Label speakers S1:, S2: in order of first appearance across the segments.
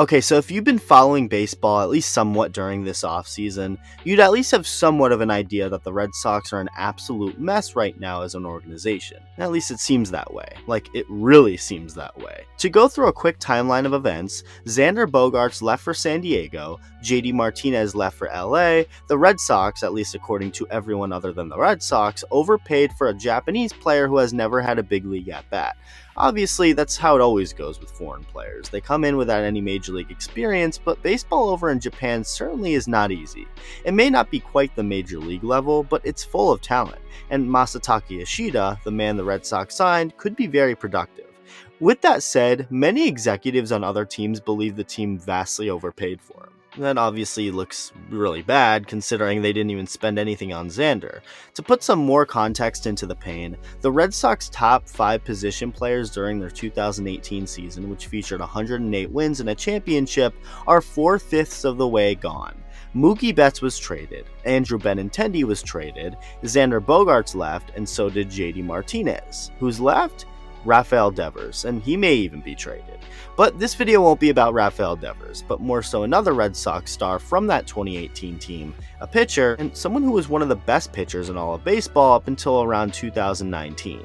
S1: Okay, so if you've been following baseball at least somewhat during this offseason, you'd at least have somewhat of an idea that the Red Sox are an absolute mess right now as an organization. At least it seems that way. Like, it really seems that way. To go through a quick timeline of events, Xander Bogaerts left for San Diego, JD Martinez left for LA, the Red Sox, at least according to everyone other than the Red Sox, overpaid for a Japanese player who has never had a big league at bat. Obviously, that's how it always goes with foreign players. They come in without any major league experience, but baseball over in Japan certainly is not easy. It may not be quite the major league level, but it's full of talent, and Masataka Yoshida, the man the Red Sox signed, could be very productive. With that said, many executives on other teams believe the team vastly overpaid for him. That obviously looks really bad considering they didn't even spend anything on Xander. To put some more context into the pain, the Red Sox top 5 position players during their 2018 season, which featured 108 wins and a championship, are 4/5 of the way gone. Mookie Betts was traded, Andrew Benintendi was traded, Xander Bogaerts left, and so did JD Martinez. Who's left? Rafael Devers, and he may even be traded. But this video won't be about Rafael Devers, but more so another Red Sox star from that 2018 team, a pitcher, and someone who was one of the best pitchers in all of baseball up until around 2019.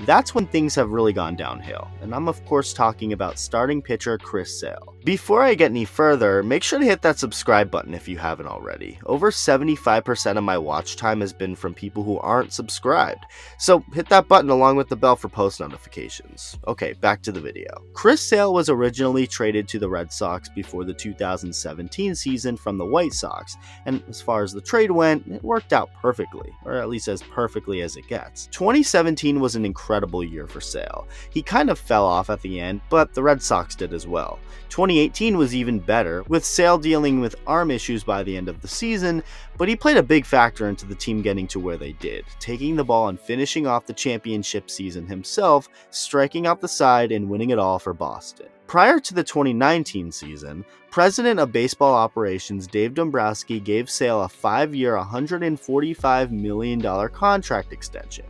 S1: That's when things have really gone downhill, and I'm of course talking about starting pitcher Chris Sale. Before I get any further, make sure to hit that subscribe button if you haven't already. Over 75% of my watch time has been from people who aren't subscribed, so hit that button along with the bell for post notifications. Okay, back to the video. Chris Sale was originally traded to the Red Sox before the 2017 season from the White Sox, and as far as the trade went, it worked out perfectly, or at least as perfectly as it gets. 2017 was an incredible year for Sale. He kind of fell off at the end, but the Red Sox did as well. 2018 was even better, with Sale dealing with arm issues by the end of the season, but he played a big factor into the team getting to where they did, taking the ball and finishing off the championship season himself, striking out the side and winning it all for Boston. Prior to the 2019 season, President of Baseball Operations Dave Dombrowski gave Sale a 5-year, $145 million contract extension.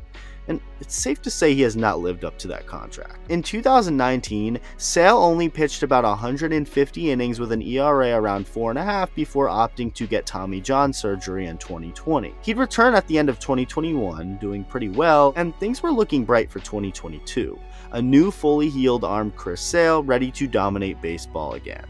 S1: And it's safe to say he has not lived up to that contract. In 2019, Sale only pitched about 150 innings with an ERA around 4.5 before opting to get Tommy John surgery in 2020. He'd return at the end of 2021, doing pretty well, and things were looking bright for 2022. A new fully healed arm Chris Sale ready to dominate baseball again.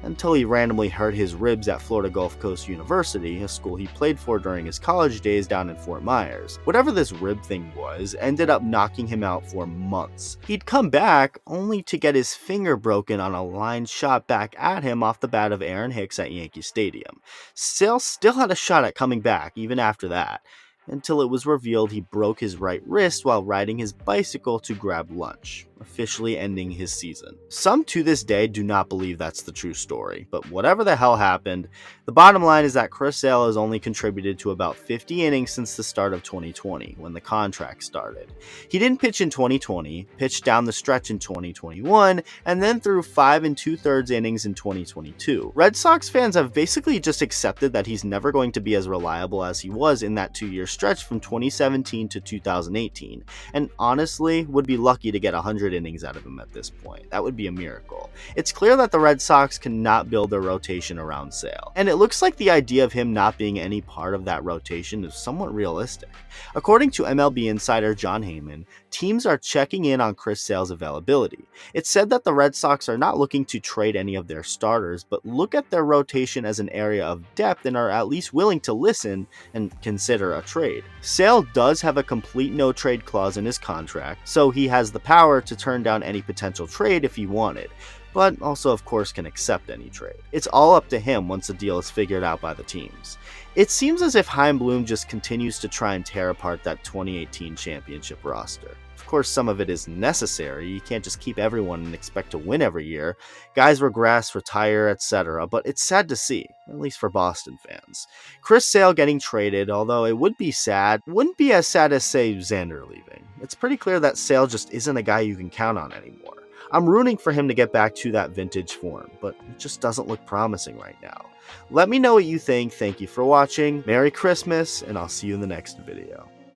S1: Until he randomly hurt his ribs at Florida Gulf Coast University, a school he played for during his college days down in Fort Myers. Whatever this rib thing was, ended up knocking him out for months. He'd come back, only to get his finger broken on a line shot back at him off the bat of Aaron Hicks at Yankee Stadium. Sale still had a shot at coming back, even after that, until it was revealed he broke his right wrist while riding his bicycle to grab lunch, officially ending his season. Some to this day do not believe that's the true story, but whatever the hell happened, the bottom line is that Chris Sale has only contributed to about 50 innings since the start of 2020, when the contract started. He didn't pitch in 2020, pitched down the stretch in 2021, and then threw 5 2/3 innings in 2022. Red Sox fans have basically just accepted that he's never going to be as reliable as he was in that 2-year stretch from 2017 to 2018, and honestly would be lucky to get 100 innings out of him at this point. That would be a miracle. It's clear that the Red Sox cannot build their rotation around Sale, and it looks like the idea of him not being any part of that rotation is somewhat realistic. According to MLB insider John Heyman, teams are checking in on Chris Sale's availability. It's said that the Red Sox are not looking to trade any of their starters, but look at their rotation as an area of depth and are at least willing to listen and consider a trade. Sale does have a complete no-trade clause in his contract, so he has the power to turn down any potential trade if he wanted, but also of course can accept any trade. It's all up to him once the deal is figured out by the teams. It seems as if Chaim Bloom just continues to try and tear apart that 2018 championship roster. Of course, some of it is necessary. You can't just keep everyone and expect to win every year. Guys regress, retire, etc., but it's sad to see, at least for Boston fans. Chris Sale getting traded, although it would be sad, wouldn't be as sad as, say, Xander leaving. It's pretty clear that Sale just isn't a guy you can count on anymore. I'm rooting for him to get back to that vintage form, but it just doesn't look promising right now. Let me know what you think. Thank you for watching. Merry Christmas, and I'll see you in the next video.